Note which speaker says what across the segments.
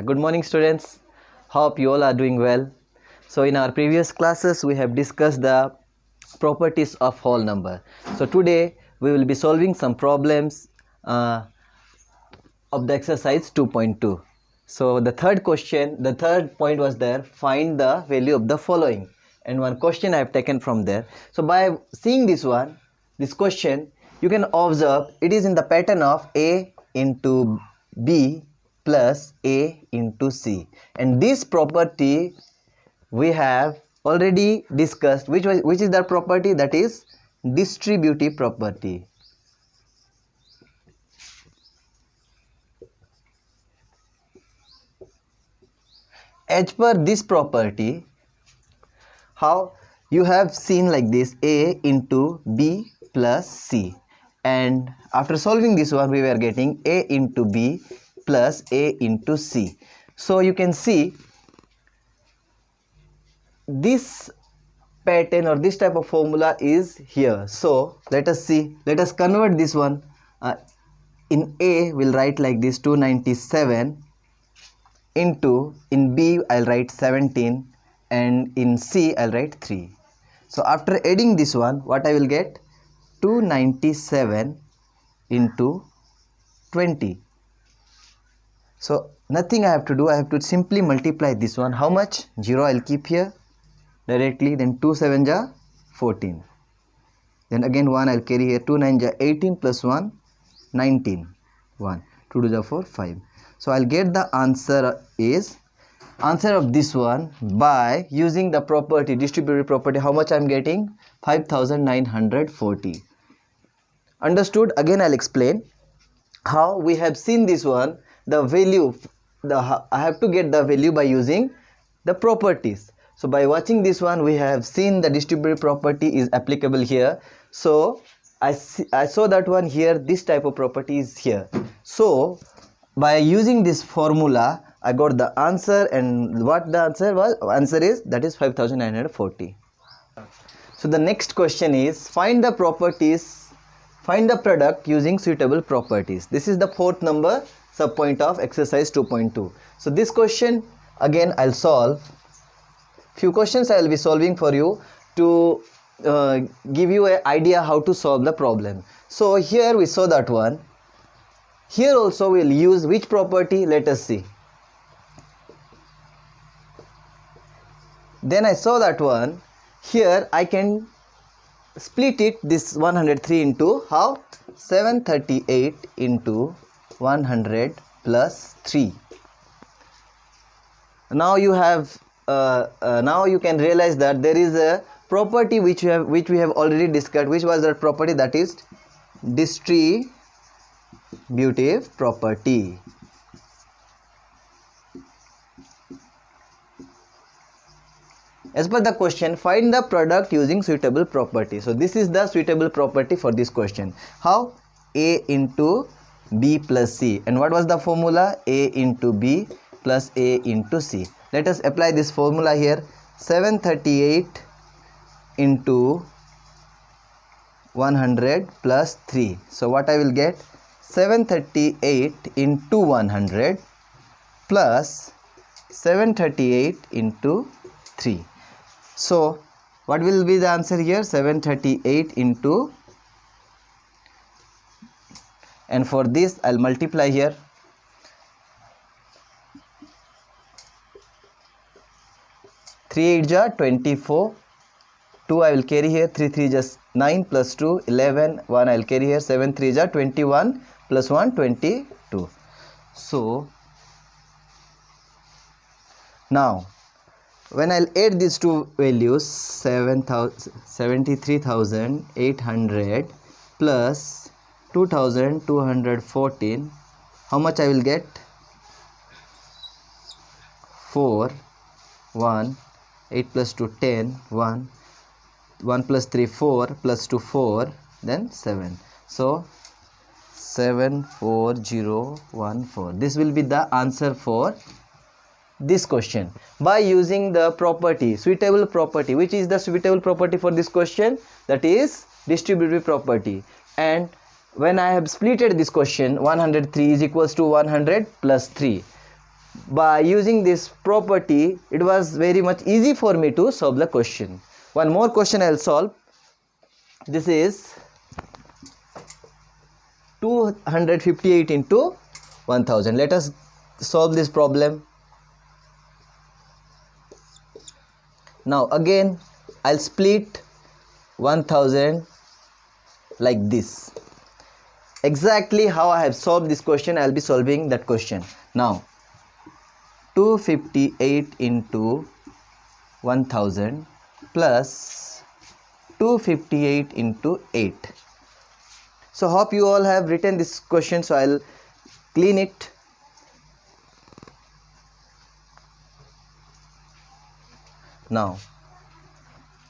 Speaker 1: Good morning students. Hope you all are doing well. So in our previous classes we have discussed the properties of whole number. So today we will be solving some problems of the exercise 2.2. So the third point was there, find the value of the following, and one question I have taken from there. So by seeing this question, you can observe it is in the pattern of A into B plus A into C, and this property we have already discussed. Which is the property? That is distributive property. As per this property, how you have seen like this, A into B plus C, and after solving this one we were getting A into B plus A into C. So you can see this pattern or this type of formula is here. So let us convert this one. In A we'll write like this, 297, into, in B I'll write 17, and in C I'll write 3. So after adding this one, what I will get? 297 into 20. So nothing I have to do, I have to simply multiply this one. How much? 0 I'll keep here directly, then 2 7 ja 14, then again 1 I'll carry here, 2 9 ja 18 plus 1 19, 1 2 2 ja 4 5. So I'll get the answer of this one by using the property, distributive property. How much I'm getting? 5940. Understood? Again I'll explain how we have seen this one. The value, I have to get the value by using the properties. So by watching this one, we have seen the distributive property is applicable here. So I saw that one here, this type of property is here. So by using this formula, I got the answer, and what the answer was? Answer is, that is 5940. So the next question is, find the product using suitable properties. This is the fourth number subpoint of exercise 2.2. So this question again I'll solve. Few questions I will be solving for you to give you an idea how to solve the problem. So here we saw that one. Here also we will use which property? Let us see. Then I saw that one. Here I can split it, this 103 into how? 738 into 100 plus 3. Now you have now you can realize that there is a property which we have already discussed. Which was that property? That is distributive property. As per the question, find the product using suitable property. So this is the suitable property for this question. How? A into B plus C. And what was the formula? A into B plus A into C. Let us apply this formula here. 738 into 100 plus 3. So what I will get? 738 into 100 plus 738 into 3. So what will be the answer here? 738 into, and for this I'll multiply here. 3 8 ja 24, 2 I will carry here, 3 3 just 9 plus 2 11, 1 I will carry here, 7 3 ja 21 plus 1 22. So now when I'll add these two values, 73,800 plus 2,214, how much I will get? 4 1 8 plus 2 10, 1 plus 3 4 plus 2 4, then 7. So 74014. This will be the answer for this question by using the property, suitable property. Which is the suitable property for this question? That is distributive property. And when I have splitted this question, 103 is equals to 100 plus 3. by using this property, it was very much easy for me to solve the question. One more question I will solve. This is 258 into 1000. Let us solve this problem. Now again I'll split 1000 like this. Exactly how I have solved this question, I'll be solving that question. Now 258 into 1000 plus 258 into 8. So hope you all have written this question, so I'll clean it. Now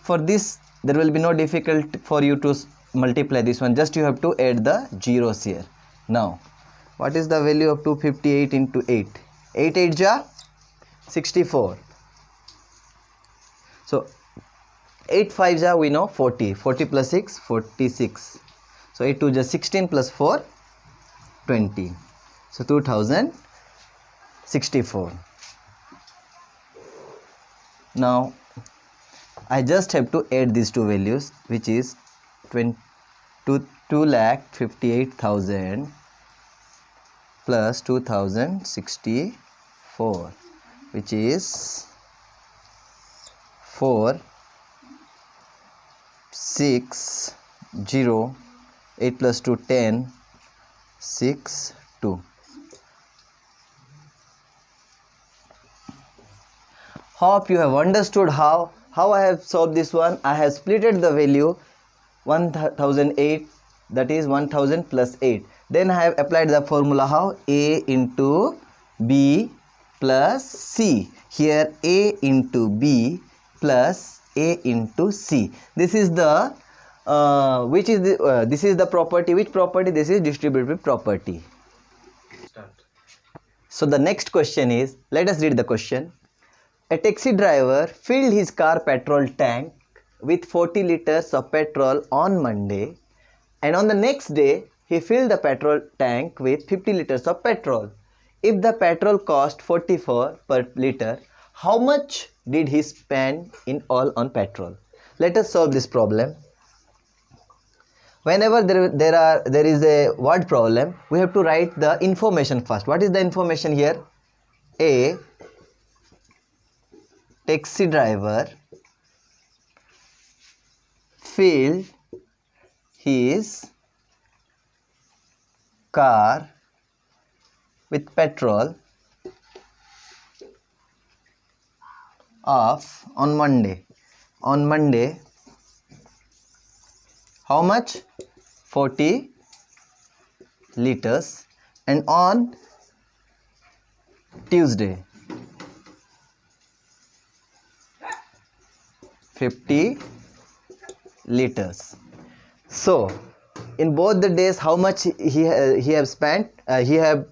Speaker 1: for this there will be no difficult for you to multiply this one, just you have to add the zeros here. Now what is the value of 258 into 8? 8 8 ja 64. So 8 5 ja we know 40. 40 plus 6 46. So 8 2 ja 16 plus 4 20. So 2064. Now I just have to add these two values, which is 2,58,000 plus 2064, which is 4 6 0 8 plus 2 10 6 2. Hope you have understood how I have solved this one. I have splitted the value 1008, that is 1000 plus 8. Then I have applied the formula how? A into B plus C. Here A into B plus A into C. This is the this is the property. Which property? This is distributive property. So the next question is, let us read the question. A taxi driver filled his car petrol tank with 40 liters of petrol on Monday, and on the next day he filled the petrol tank with 50 liters of petrol. If the petrol cost 44 per liter, how much did he spend in all on petrol? Let us solve this problem. Whenever there is a word problem, we have to write the information first. What is the information here? A taxi driver filled his car with petrol on Monday. On Monday, how much? 40 liters, and on Tuesday 50 liters. So in both the days, how much he have spent? He have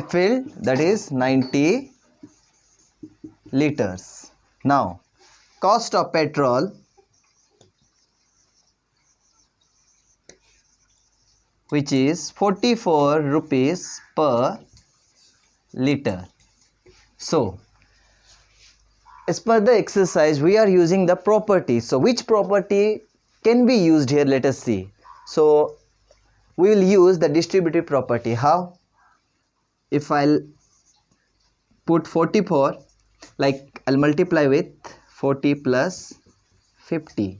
Speaker 1: filled, that is 90 liters. Now cost of petrol, which is 44 rupees per liter. So as per the exercise, we are using the property. So which property can be used here? Let us see. So we will use the distributive property. How? If I'll put 44, like I'll multiply with 40 plus 50.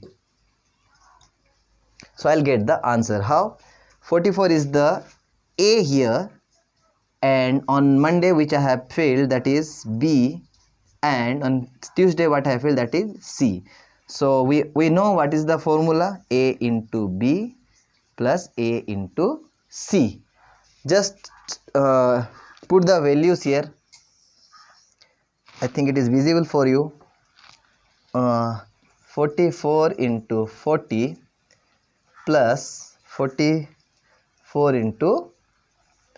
Speaker 1: So I'll get the answer. How? 44 is the A here, and on Monday which I have filled, that is B, and on Tuesday what I feel, that is C. So we know what is the formula. A into B plus A into C. Just put the values here. I think it is visible for you. 44 into 40 plus 44 into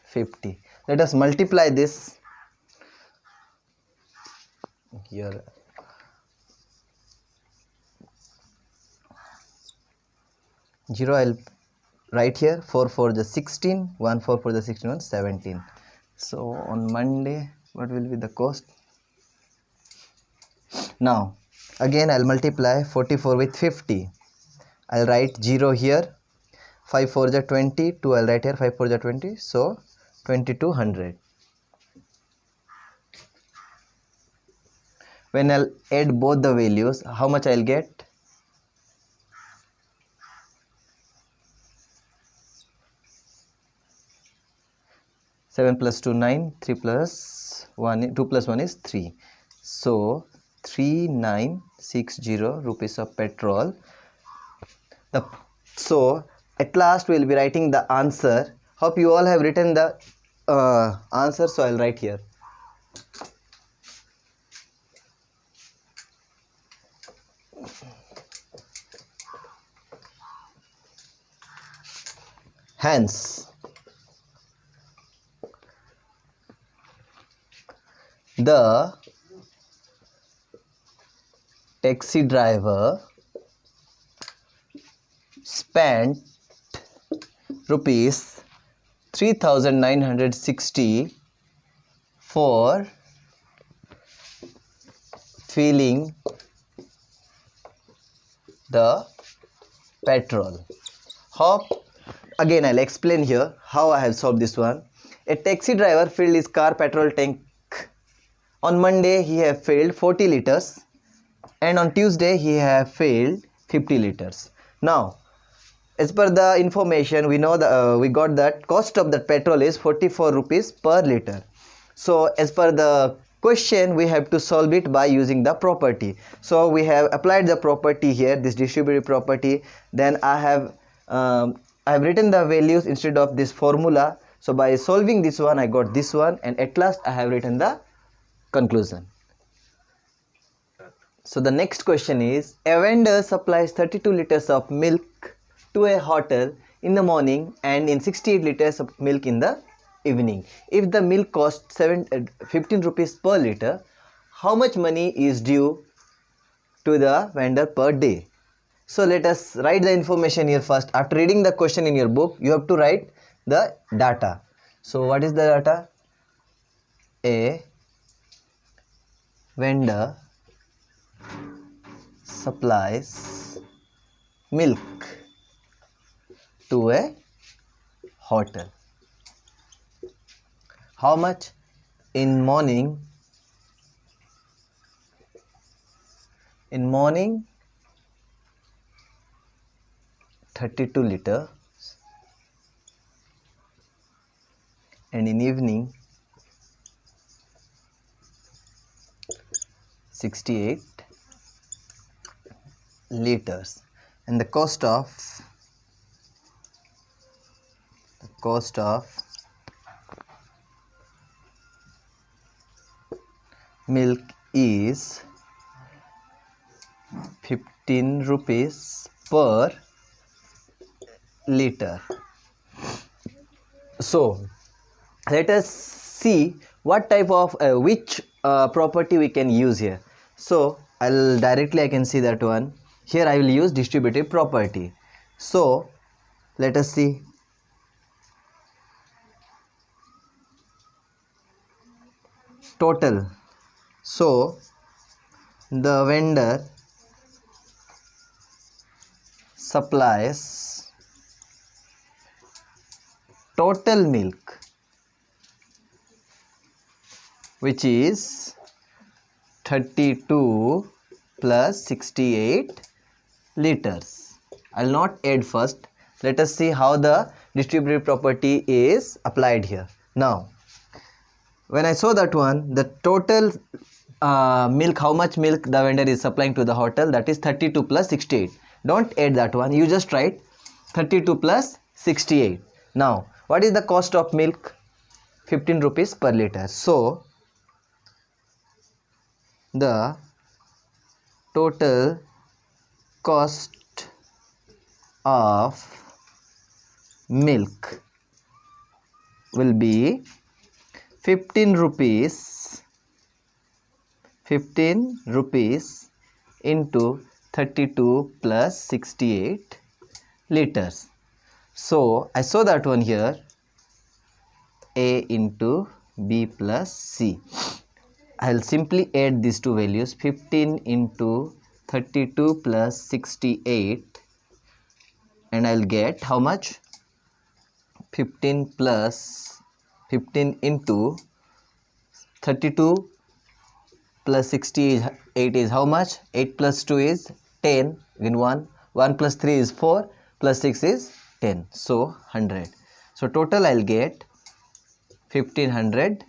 Speaker 1: 50. Let us multiply this. Here 0 I'll write here. 4 4 the 16, 1 4 4 the 16, 1 17. So on Monday what will be the cost? Now again I'll multiply 44 with 50. I'll write 0 here, 5 4 ja 20, 2 I'll write here, 5 4 ja 20, so 2200. When I'll add both the values, how much I'll get? Seven plus 2 9, 3 plus 1 2 plus 1 is 3, so 3960 rupees of petrol. So at last we'll be writing the answer. Hope you all have written the answer, so I'll write here. Hence the taxi driver spent rupees 3960 for filling the petrol. Hope again I'll explain here how I have solved this one. A taxi driver filled his car petrol tank. On Monday he have filled 40 liters and on Tuesday he have filled 50 liters. Now as per the information we know we got that cost of that petrol is 44 rupees per liter. So as per the question we have to solve it by using the property. So we have applied the property here, this distributive property. Then I have written the values instead of this formula. So by solving this one I got this one, and at last I have written the conclusion. So the next question is, a vendor supplies 32 liters of milk to a hotel in the morning and in 68 liters of milk in the evening. If the milk costs 15 rupees per liter, how much money is due to the vendor per day? So let us write the information here first. After reading the question in your book, you have to write the data. So what is the data? A vendor supplies milk to a hotel. How much? In morning 32 liters and in evening 68 liters. And the cost of milk is 15 rupees per liter. So let us see what type of which property we can use here. So I can see that one. Here I will use distributive property. So let us see. Total. So the vendor supplies total milk, which is 32 plus 68 liters. I will not add first. Let us see how the distributive property is applied here. Now when I saw that one, the total milk, how much milk the vendor is supplying to the hotel, that is 32 plus 68. Don't add that one, you just write 32 plus 68. Now what is the cost of milk? 15 rupees per liter. So the total cost of milk will be 15 rupees into 32 plus 68 liters. So I saw that one here, A into B plus C. I'll simply add these two values, 15 into 32 plus 68, and I'll get how much? 15 into 32 plus 68 is how much? 8 plus 2 is 10, again 1 plus 3 is 4, plus 6 is 10, so 100. So total I'll get 1500,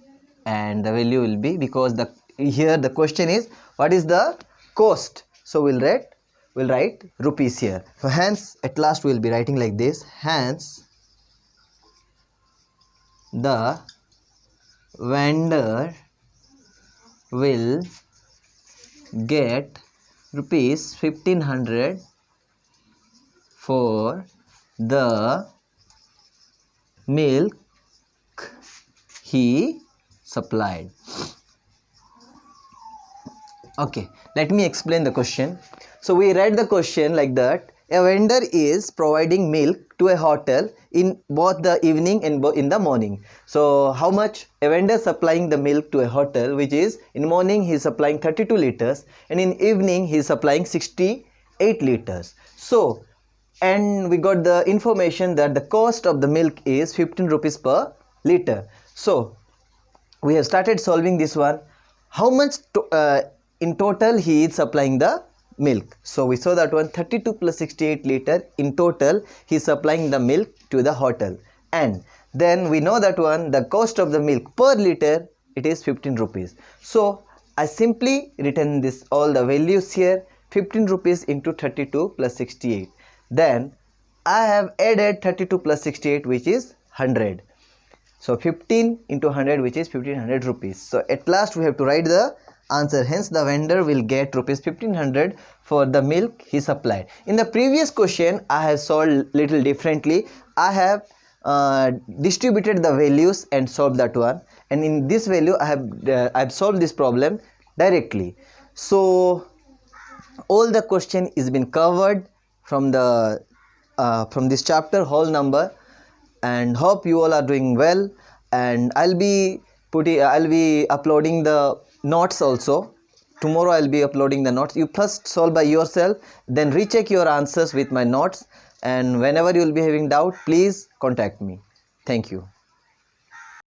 Speaker 1: and the value will be, because here the question is what is the cost, so we'll write rupees here. So hence at last we'll be writing like this, hence the vendor will get rupees 1500 for the milk he supplied. Okay, let me explain the question. So we read the question like that: a vendor is providing milk to a hotel in both the evening and in the morning. So how much a vendor supplying the milk to a hotel, which is in morning he is supplying 32 liters and in evening he is supplying 68 liters. So, and we got the information that the cost of the milk is 15 rupees per liter. So we have started solving this one. How much in total he is supplying the milk? So we saw that one, 32 plus 68 liter in total he is supplying the milk to the hotel, and then we know that one, the cost of the milk per liter, it is 15 rupees. So I simply written this all the values here, 15 rupees into 32 plus 68. Then I have added 32 plus 68, which is 100. So 15 into 100, which is 1500 rupees. So at last we have to write the answer. Hence the vendor will get rupees 1500 for the milk he supplied. In the previous question I have solved little differently. I have distributed the values and solved that one, and in this value I have solved this problem directly. So all the question is been covered from the from this chapter, whole number, and hope you all are doing well. And I'll be uploading the notes also. Tomorrow I'll be uploading the notes. You first solve by yourself, then recheck your answers with my notes, and whenever you will be having doubt, please contact me. Thank you.